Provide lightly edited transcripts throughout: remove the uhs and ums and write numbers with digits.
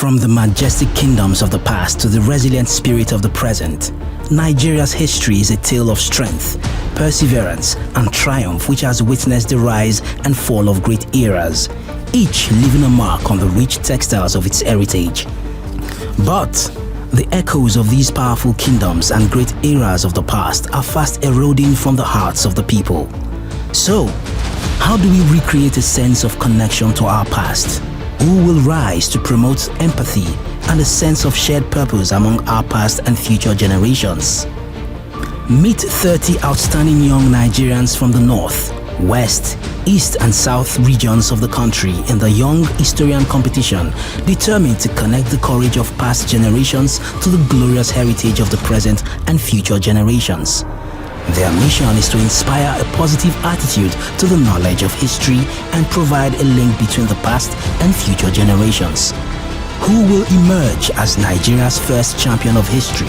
From the majestic kingdoms of the past to the resilient spirit of the present, Nigeria's history is a tale of strength, perseverance, and triumph which has witnessed the rise and fall of great eras, each leaving a mark on the rich textiles of its heritage. But the echoes of these powerful kingdoms and great eras of the past are fast eroding from the hearts of the people. So, how do we recreate a sense of connection to our past? Who will rise to promote empathy and a sense of shared purpose among our past and future generations? Meet 30 outstanding young Nigerians from the North, West, East and South regions of the country in the Young Historian Competition, determined to connect the courage of past generations to the glorious heritage of the present and future generations. Their mission is to inspire a positive attitude to the knowledge of history and provide a link between the past and future generations. Who will emerge as Nigeria's first champion of history?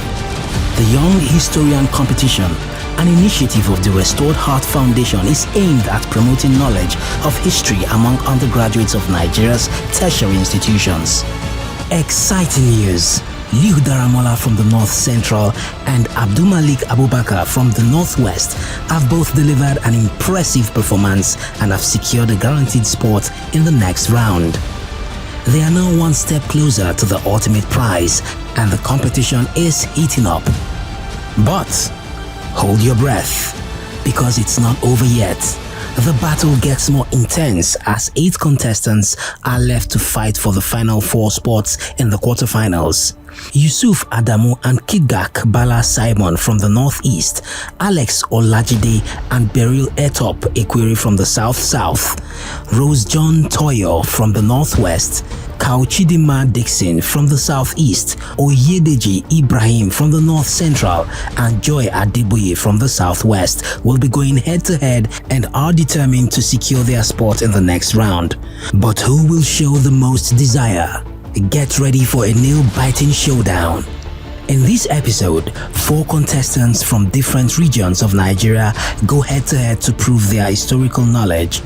The Young Historian Competition, an initiative of the Restored Heart Foundation, is aimed at promoting knowledge of history among undergraduates of Nigeria's tertiary institutions. Exciting news! Liu Daramola from the North Central and Abdulmalik Abubakar from the Northwest have both delivered an impressive performance and have secured a guaranteed spot in the next round. They are now one step closer to the ultimate prize, and the competition is heating up. But hold your breath, because it's not over yet. The battle gets more intense as 8 contestants are left to fight for the final 4 spots in the quarterfinals. Yusuf Adamu and Kigak Bala Simon from the Northeast, Alex Olajide and Beryl Etop Equiri from the South, Rose John Toyo from the Northwest, Kauchidima Dixon from the Southeast, Oyedeji Ibrahim from the North Central, and Joy Adeboye from the Southwest will be going head-to-head and are determined to secure their spot in the next round. But who will show the most desire? Get ready for a nail-biting showdown. In this episode, 4 contestants from different regions of Nigeria go head-to-head to prove their historical knowledge.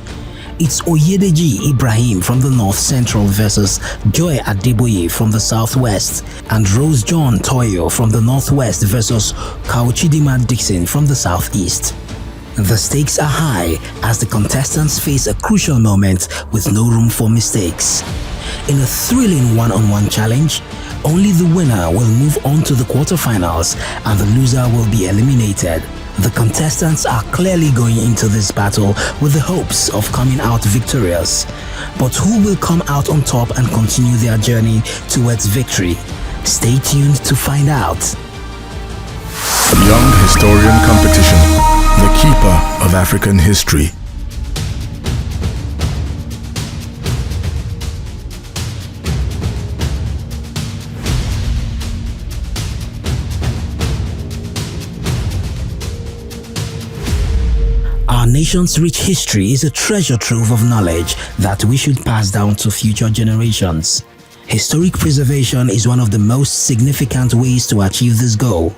It's Oyedeji Ibrahim from the North Central versus Joy Adeboye from the Southwest, and Rose John Toyo from the Northwest versus Kauchidima Dixon from the Southeast. The stakes are high as the contestants face a crucial moment with no room for mistakes. In a thrilling one-on-one challenge, only the winner will move on to the quarterfinals and the loser will be eliminated. The contestants are clearly going into this battle with the hopes of coming out victorious. But who will come out on top and continue their journey towards victory? Stay tuned to find out. Young Historian Competition, the keeper of African history. Our nation's rich history is a treasure trove of knowledge that we should pass down to future generations. Historic preservation is one of the most significant ways to achieve this goal.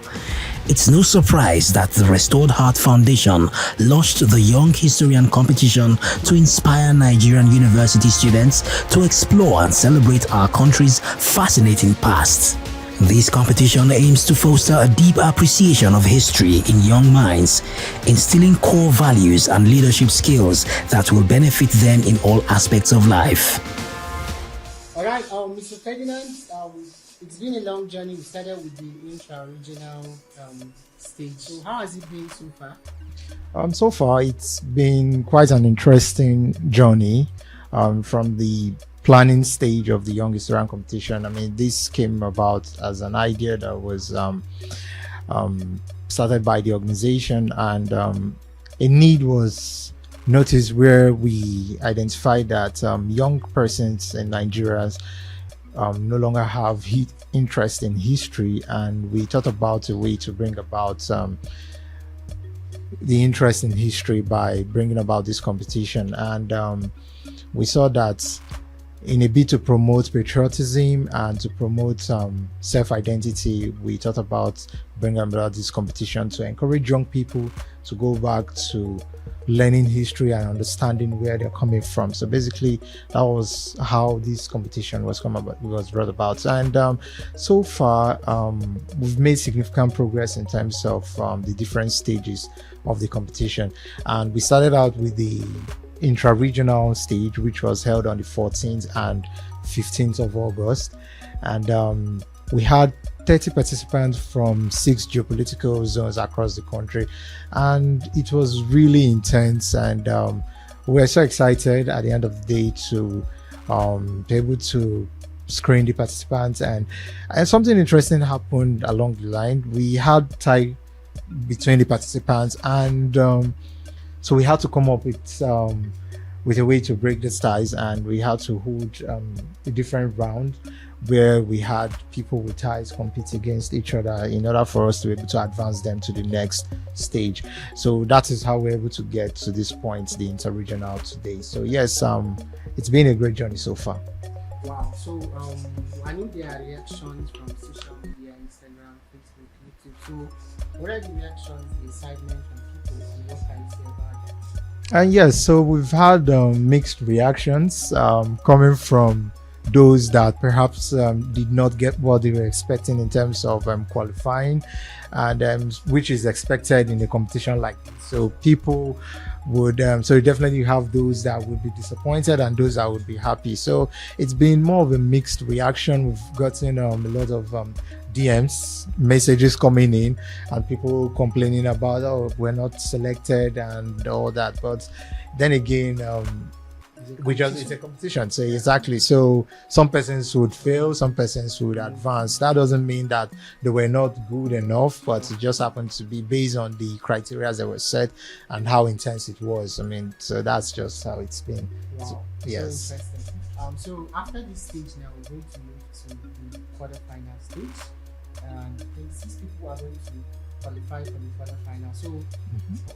It's no surprise that the Restored Heart Foundation launched the Young Historian Competition to inspire Nigerian university students to explore and celebrate our country's fascinating past. This competition aims to foster a deep appreciation of history in young minds, instilling core values and leadership skills that will benefit them in all aspects of life. All right, Mr. Ferdinand, it's been a long journey. We started with the intra-regional stage. So how has it been so far? So far, it's been quite an interesting journey from the planning stage of the Young Historian Competition. I mean, this came about as an idea that was started by the organization, and a need was noticed where we identified that young persons in Nigeria no longer have interest in history, and we thought about a way to bring about the interest in history by bringing about this competition. And we saw that in a bid to promote patriotism and to promote self-identity, we thought about bringing about this competition to encourage young people to go back to learning history and understanding where they're coming from. So basically, that was how this competition was brought about. And so far, we've made significant progress in terms of the different stages of the competition. And we started out with the intra-regional stage, which was held on the 14th and 15th of August, and we had 30 participants from 6 geopolitical zones across the country, and it was really intense, and we were so excited at the end of the day to be able to screen the participants, and something interesting happened along the line. We had tie between the participants, and so we had to come up with a way to break the ties, and we had to hold a different round where we had people with ties compete against each other in order for us to be able to advance them to the next stage. So that is how we're able to get to this point, the interregional today. So yes, it's been a great journey so far. Wow. So I know there are reactions from social media, Instagram, Facebook, YouTube. So what are the reactions, the excitement from people, and what can you say about it? And yes, so we've had mixed reactions coming from those that perhaps did not get what they were expecting in terms of qualifying, and which is expected in a competition like this. So people would so you definitely have those that would be disappointed and those that would be happy. So it's been more of a mixed reaction. We've gotten a lot of DMs, messages coming in, and people complaining about, oh, we're not selected and all that. But then again, it's a competition. So exactly. So some persons would fail, some persons would advance. That doesn't mean that they were not good enough, but it just happened to be based on the criteria that were set and how intense it was. I mean, so that's just how it's been. Wow. So, yes. So interesting. So after this stage now, we're going to move to the quarterfinal stage. And I think 6 people are going to qualify for the quarterfinal. So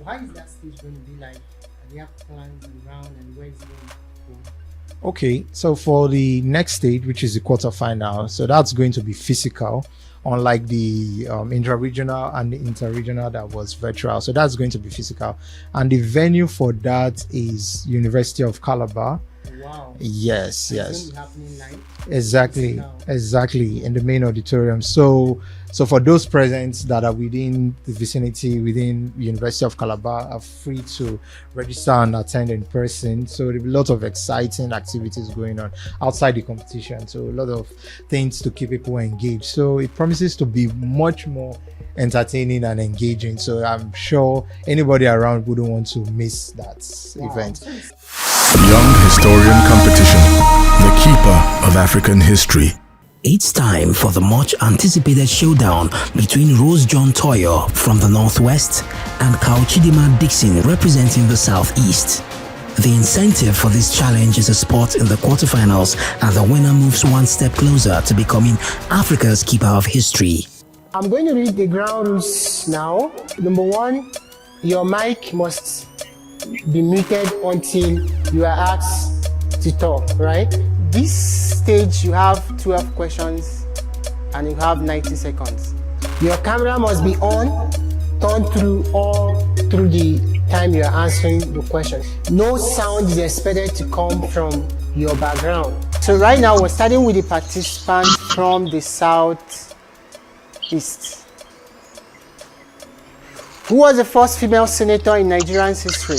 how is that stage going to be like? Do you have plans around, and where is it going to go? Okay, so for the next stage, which is the quarterfinal, so that's going to be physical, unlike the intra-regional and the inter-regional that was virtual. So that's going to be physical, and the venue for that is University of Calabar. Wow. Yes, And yes. it's going to be happening live. Exactly, in the main auditorium. So for those present that are within the vicinity, within University of Calabar, are free to register and attend in person. So there'll be a lot of exciting activities going on outside the competition. So a lot of things to keep people engaged. So it promises to be much more entertaining and engaging. So I'm sure anybody around wouldn't want to miss that event. Young Historian Competition, the keeper of African history. It's time for the much anticipated showdown between Rose John Toyo from the Northwest and Carl Chidima Dixon representing the Southeast. The incentive for this challenge is a spot in the quarterfinals, and the winner moves one step closer to becoming Africa's keeper of history. I'm going to read the ground rules now. Number 1, your mic must be muted until you are asked to talk, right? This stage you have 12 questions and you have 90 seconds. Your camera must be on, turned through the time you are answering the question. No sound is expected to come from your background. So right now we're starting with the participant from the Southeast. Who was the first female senator in Nigerian history?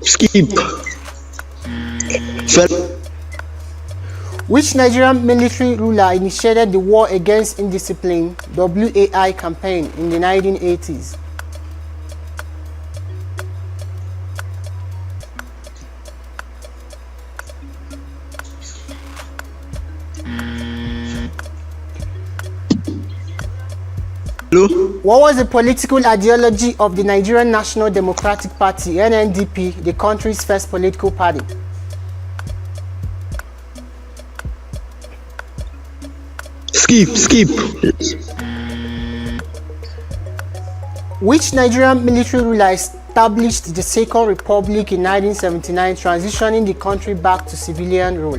Skip. Which Nigerian military ruler initiated the War Against Indiscipline (WAI) campaign in the 1980s? Hello? What was the political ideology of the Nigerian National Democratic Party (NNDP), the country's first political party? Skip. Which Nigerian military ruler established the Second Republic in 1979, transitioning the country back to civilian rule?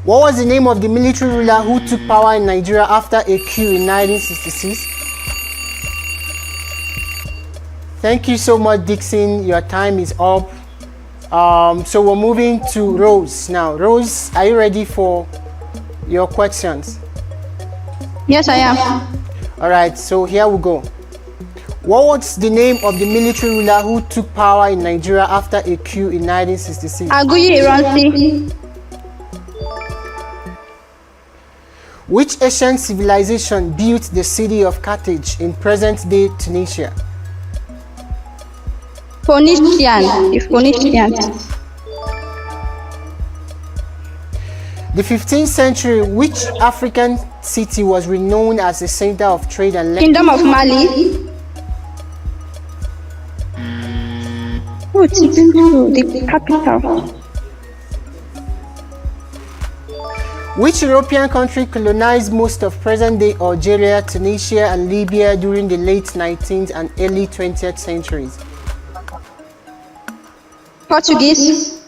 What was the name of the military ruler who took power in Nigeria after a coup in 1966? Thank you so much, Dixon. Your time is up. So we're moving to Rose now. Rose, are you ready for your questions? Yes, I am. All right, so here we go. What was the name of the military ruler who took power in Nigeria after a coup in 1966? Aguiyi Ironsi. Which ancient civilization built the city of Carthage in present-day Tunisia? Phoenician. The Phoenicians. The 15th century, which African city was renowned as a center of trade and learning? Kingdom of Mali. Oh, Timbuktu, the capital. Which European country colonized most of present-day Algeria, Tunisia, and Libya during the late 19th and early 20th centuries? Portuguese.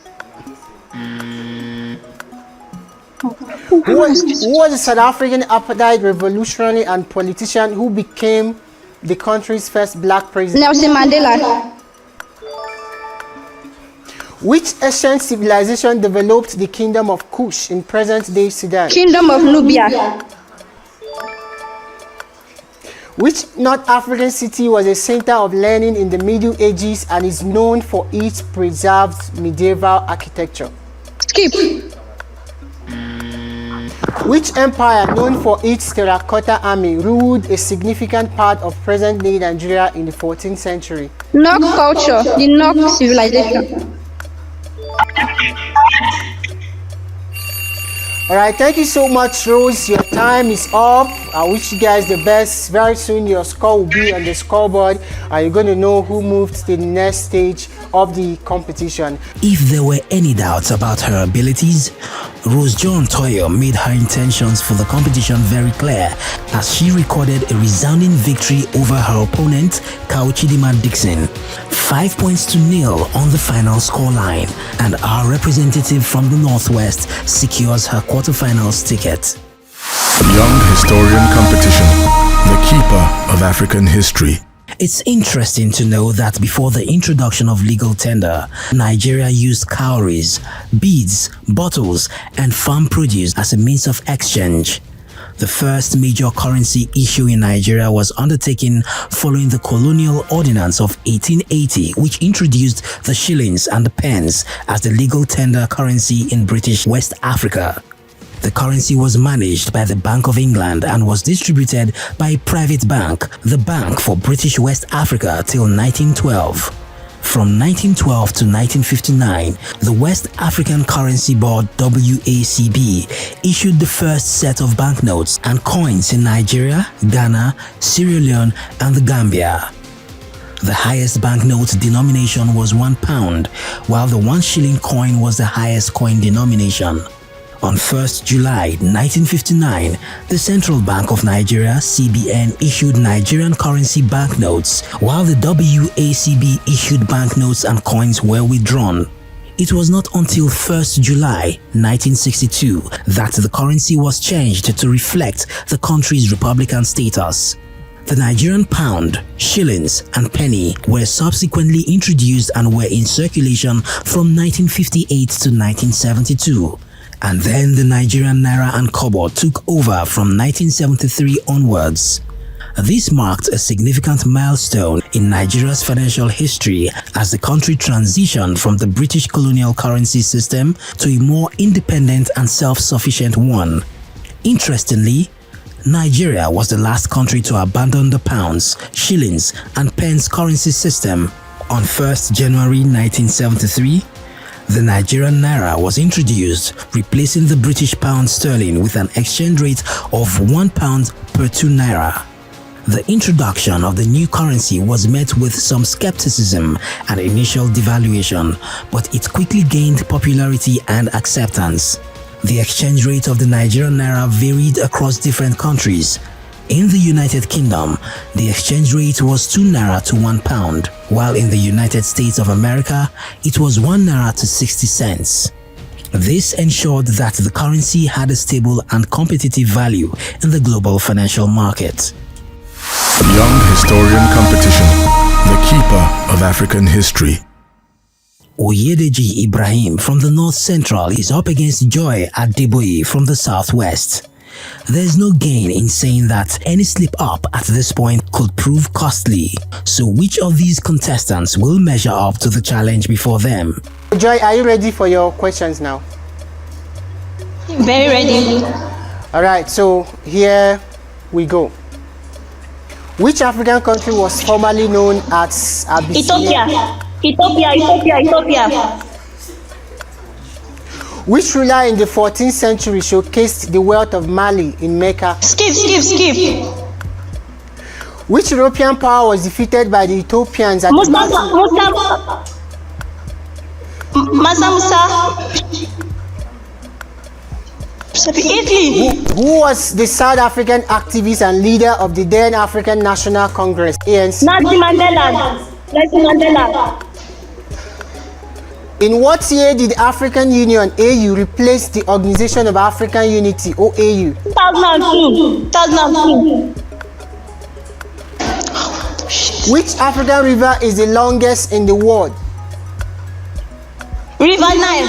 Who was the South African apartheid revolutionary and politician who became the country's first black president? Nelson Mandela. Which ancient civilization developed the kingdom of Kush in present-day Sudan? Kingdom of Nubia. Which North African city was a center of learning in the Middle Ages and is known for its preserved medieval architecture? Skip. Which empire, known for its terracotta army, ruled a significant part of present-day Nigeria in the 14th century? Nok culture. The Nok civilization. All right, thank you so much, Rose. Your time is up. I wish you guys the best. Very soon your score will be on the scoreboard and you're going to know who moved to the next stage of the competition. If there were any doubts about her abilities, Rose John Toyo made her intentions for the competition very clear as she recorded a resounding victory over her opponent, Kauchidima Dixon, 5 points to 0 on the final scoreline, and our representative from the Northwest secures her quarterfinals ticket. Young Historian Competition, the keeper of African history. It's interesting to know that before the introduction of legal tender, Nigeria used cowries, beads, bottles, and farm produce as a means of exchange. The first major currency issue in Nigeria was undertaken following the Colonial Ordinance of 1880, which introduced the shillings and the pence as the legal tender currency in British West Africa. The currency was managed by the Bank of England and was distributed by a private bank, the Bank for British West Africa, till 1912. From 1912 to 1959, the West African Currency Board (WACB) issued the first set of banknotes and coins in Nigeria, Ghana, Sierra Leone, and the Gambia. The highest banknote denomination was £1, while the 1 shilling coin was the highest coin denomination. On 1st July 1959, the Central Bank of Nigeria (CBN) issued Nigerian currency banknotes, while the WACB issued banknotes and coins were withdrawn. It was not until 1st July 1962 that the currency was changed to reflect the country's republican status. The Nigerian pound, shillings, and penny were subsequently introduced and were in circulation from 1958 to 1972. And then the Nigerian naira and kobo took over from 1973 onwards. This marked a significant milestone in Nigeria's financial history as the country transitioned from the British colonial currency system to a more independent and self-sufficient one. Interestingly, Nigeria was the last country to abandon the pounds, shillings, and pence currency system, On 1st January 1973, the Nigerian naira was introduced, replacing the British pound sterling with an exchange rate of £1 per 2 naira. The introduction of the new currency was met with some skepticism and initial devaluation, but it quickly gained popularity and acceptance. The exchange rate of the Nigerian naira varied across different countries. In the United Kingdom, the exchange rate was 2 naira to £1, while in the United States of America, it was 1 naira to 60 cents. This ensured that the currency had a stable and competitive value in the global financial market. Young Historian Competition, the keeper of African history. Oyedeji Ibrahim from the North Central is up against Joy Adeboye from the Southwest. There's no gain in saying that any slip up at this point could prove costly. So which of these contestants will measure up to the challenge before them? Joy, are you ready for your questions now? Very ready. Alright, so here we go. Which African country was formerly known as Abyssinia? Ethiopia. Which ruler in the 14th century showcased the wealth of Mali in Mecca? Skip. Which European power was defeated by the Ethiopians at Italy. Who was the South African activist and leader of the then African National Congress, ANC? Nelson Mandela. In what year did African Union AU replace the Organization of African Unity OAU? 2002. Which African river is the longest in the world? River Nile.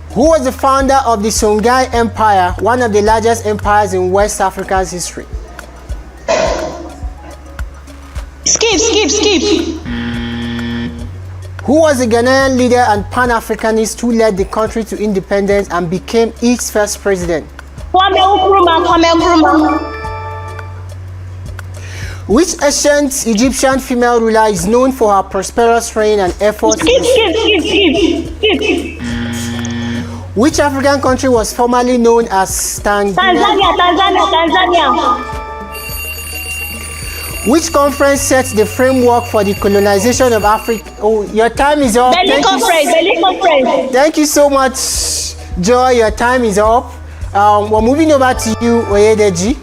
Who was the founder of the Songhai Empire, one of the largest empires in West Africa's history? Skip. Who was the Ghanaian leader and Pan-Africanist who led the country to independence and became its first president? Kwame Nkrumah. Which ancient Egyptian female ruler is known for her prosperous reign and efforts? Skip. Which African country was formerly known as Tanzania. Which conference sets the framework for the colonization of Africa? Oh, your time is up. Berlin Conference. Thank you so much, Joy. Your time is up. We're moving over to you, Oyedeji.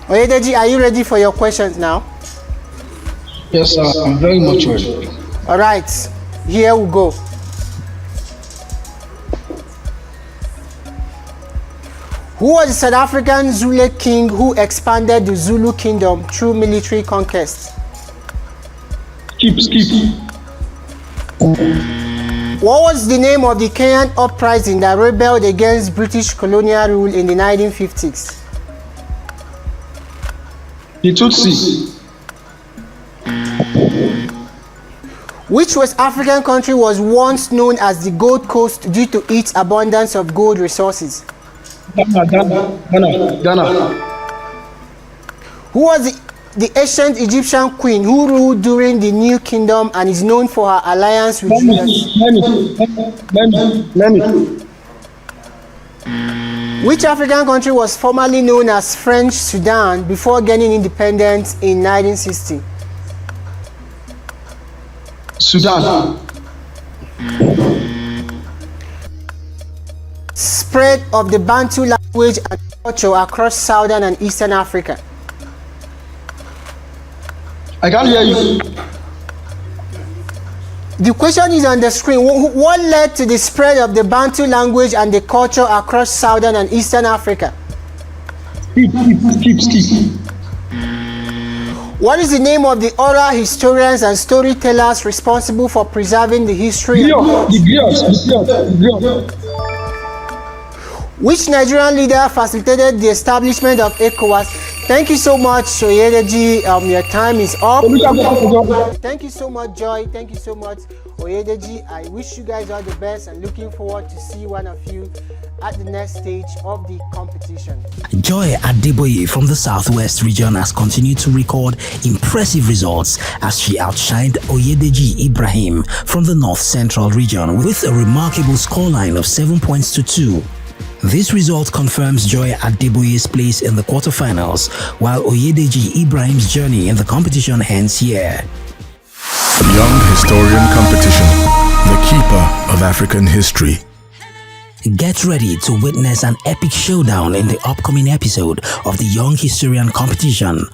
Oyedeji, are you ready for your questions now? Yes, sir. I'm very much ready. All right, here we go. Who was the South African Zulu king who expanded the Zulu kingdom through military conquest? Skip. What was the name of the Kenyan uprising that rebelled against British colonial rule in the 1950s? The Tutsi. Which West African country was once known as the Gold Coast due to its abundance of gold resources? Ghana. Who was the ancient Egyptian queen who ruled during the New Kingdom and is known for her alliance with Judas? Many. Which African country was formerly known as French Sudan before gaining independence in 1960? Sudan. Spread of the Bantu language and culture across Southern and Eastern Africa. I can't hear you. The question is on the screen. What led to the spread of the Bantu language and the culture across Southern and Eastern Africa? Skip. What is the name of the oral historians and storytellers responsible for preserving the history? Which Nigerian leader facilitated the establishment of ECOWAS? Thank you so much, Oyedeji. Your time is up. Thank you so much, Joy. Thank you so much, Oyedeji. I wish you guys all the best and looking forward to see one of you at the next stage of the competition. Joy Adeboye from the Southwest region has continued to record impressive results as she outshined Oyedeji Ibrahim from the North Central region with a remarkable scoreline of 7 points to 2. This result confirms Joy Adeboye's place in the quarterfinals, while Oyedeji Ibrahim's journey in the competition ends here. Young Historian Competition, the keeper of African history. Get ready to witness an epic showdown in the upcoming episode of the Young Historian Competition.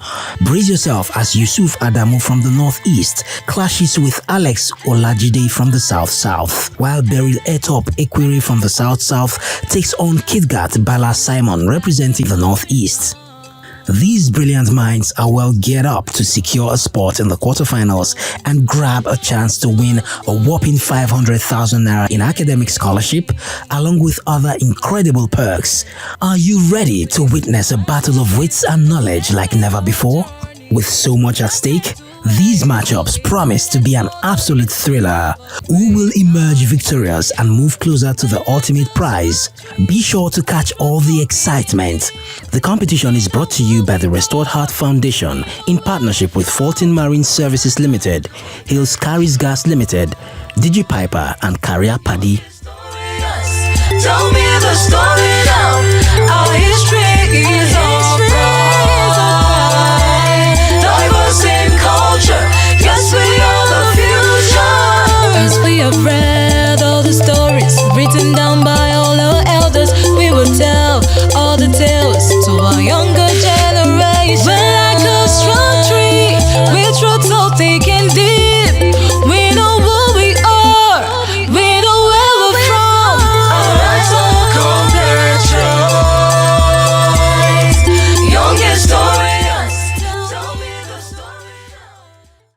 Brace yourself as Yusuf Adamu from the Northeast clashes with Alex Olajide from the South, while Beryl Etop Ekwiri from the South takes on Kidgat Bala Simon representing the Northeast. These brilliant minds are well geared up to secure a spot in the quarterfinals and grab a chance to win a whopping 500,000 naira in academic scholarship, along with other incredible perks. Are you ready to witness a battle of wits and knowledge like never before? With so much at stake, these matchups promise to be an absolute thriller. Who will emerge victorious and move closer to the ultimate prize? Be sure to catch all the excitement. The competition is brought to you by the Restored Heart Foundation in partnership with Fulton Marine Services Limited, Hills Carries Gas Limited, DigiPiper and Carrier Paddy. Tell me the story.